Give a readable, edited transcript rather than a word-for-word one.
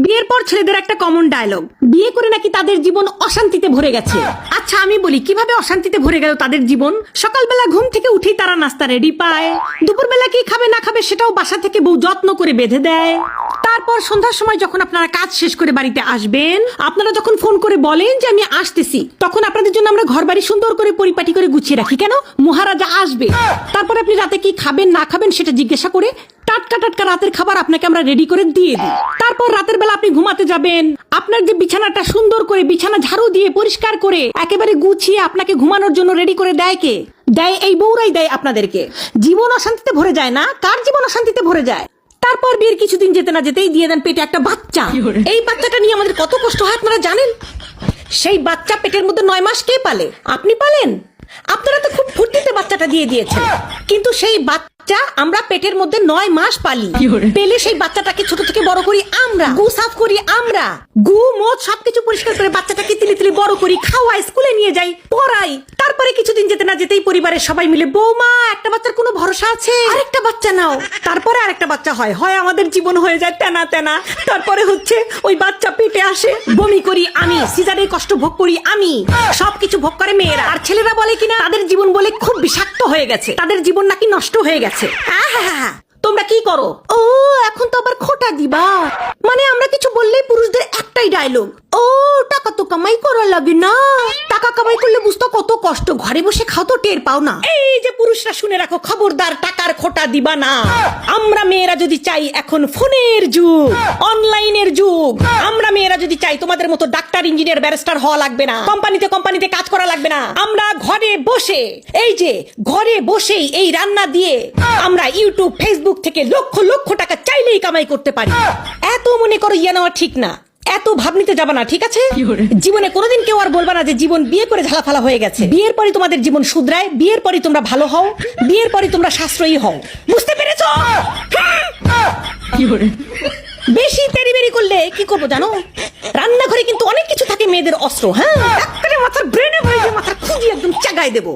বিয়ের পর ছেলেদের একটা কমন ডায়লগ, বিয়ে করে নাকি তাদের জীবন অশান্তিতে ভরে গেছে। আচ্ছা আমি বলি কিভাবে অশান্তিতে ভরে গেল তাদের জীবন? সকালবেলা ঘুম থেকে উঠেই তারা নাস্তা রেডি পায়, দুপুরবেলা কি খাবে না খাবে সেটাও বাসা থেকে বউ যত্ন করে বেঁধে দেয়। তারপর সন্ধ্যার সময় যখন আপনারা কাজ শেষ করে বাড়িতে আসবেন, আপনারা যখন ফোন করে বলেন যে আমি আসতেছি, তখন আপনাদের জন্য আমরা ঘর বাড়ি সুন্দর করে পরিপাটি করে গুছিয়ে রাখি। কেন? মহারাজা আসবে। তারপর আপনি রাতে কি খাবেন না খাবেন সেটা জিজ্ঞাসা করে টাটকা টাটকা রাতের খাবার আপনাকে আমরা রেডি করে দিয়ে দিই। তারপর রাতের বেলা আপনি ঘুমাতে যাবেন, আপনার যে বিছানাটা সুন্দর করে বিছানা ঝাড়ু দিয়ে পরিষ্কার করে একেবারে গুছিয়ে আপনাকে ঘুমানোর জন্য রেডি করে দেয় কে? দেয় এই বউরাই দেয় আপনাদেরকে। জীবন অশান্তিতে ভরে যায় না? কার জীবন অশান্তিতে ভরে যায়? তারপর বিয়ের কিছুদিন যেতে না যেতেই দিয়ে দেন পেটে একটা বাচ্চা। এই বাচ্চাটা নিয়ে আমাদের কত কষ্ট হয় আপনারা জানেন? সেই বাচ্চা পেটের মধ্যে 9 মাস কে পালে? আপনি পালেন? আপনারা তো খুব ফুর্তিতে বাচ্চাটা দিয়ে দিয়েছেন, কিন্তু সেই বাচ্চা আমরা পেটের মধ্যে 9 মাস পালি। পেলে সেই বাচ্চাটাকে ছোট থেকে বড় করি আমরা, গু সাফ করি আমরা, গু মদ সবকিছু পরিষ্কার করে বাচ্চাটাকে তিলি তিলি বড় করি, খাওয়াই, স্কুলে নিয়ে যাই, পড়াই। তারপরে কিছুদিন যেতে না যেতেই পরিবারের সবাই মিলে, বৌমা একটা বাচ্চার কোনো ভরসা আছে, আরেকটা বাচ্চা নাও। তারপরে আরেকটা বাচ্চা হয়, আমাদের জীবন হয়ে যায় তেনা তেনা। তারপরে হচ্ছে ওই বাচ্চা পেটে আসে, বমি করি আমি, সিজারের কষ্ট ভোগ করি আমি, সবকিছু ভোগ করে মেয়েরা। আর ছেলেরা বলে কিনা তাদের জীবন বলে খুব বিষাক্ত হয়ে গেছে, তাদের জীবন নাকি নষ্ট হয়ে গেছে। তোমরা কি করো? ও এখন তো আবার খোটা দিবা, মানে আমরা কিছু বললেই পুরুষদের একটাই ডায়লগ, ও টাকা তো কামাই করা লাগে না। টাকা কামাই করলে বুঝতো কত কষ্ট, ঘরে বসে খাও তো টের পাও না। এই যে পুরুষরা শুনে রাখো, খবরদার টাকার খোটা দিবা না। আমরা মেয়েরা যদি চাই, এখন ফোনের যুগ, অনলাইনের যুগ, আমরা মেয়েরা যদি চাই তোমাদের মতো ডাক্তার ইঞ্জিনিয়ার ব্যারিস্টার হওয়া লাগবে না, কোম্পানিতে কাজ করা লাগবে না। আমরা ঘরে বসে, এই যে ঘরে বসেই এই রান্না দিয়ে আমরা ইউটিউব ফেসবুক থেকে লক্ষ লক্ষ টাকা চাইলেই কামাই করতে পারি। এত মনে করো ইয়ে নেওয়া ঠিক না, এত ভাবনিতে যাবা না, ঠিক আছে? জীবনে কোনোদিন কেউ আর বলবা না যে জীবন বিয়ে করে ঝালাফালা হয়ে গেছে। বিয়ের পরই তোমাদের জীবন শুধরায়, বিয়ের পরই তোমরা ভালো হও, বিয়ের পরই তোমরা সাশ্রয়ী হও। বুঝতে পেরেছো? বেশি তেড়িবেড়ি করলে কি করবো জানো? রান্নাঘরে কিন্তু অনেক কিছু থাকে মেয়েদের অস্ত্র। হ্যাঁ, মাথার ব্রেনে মাথার খুঁজি একদম চাগায় দেবো।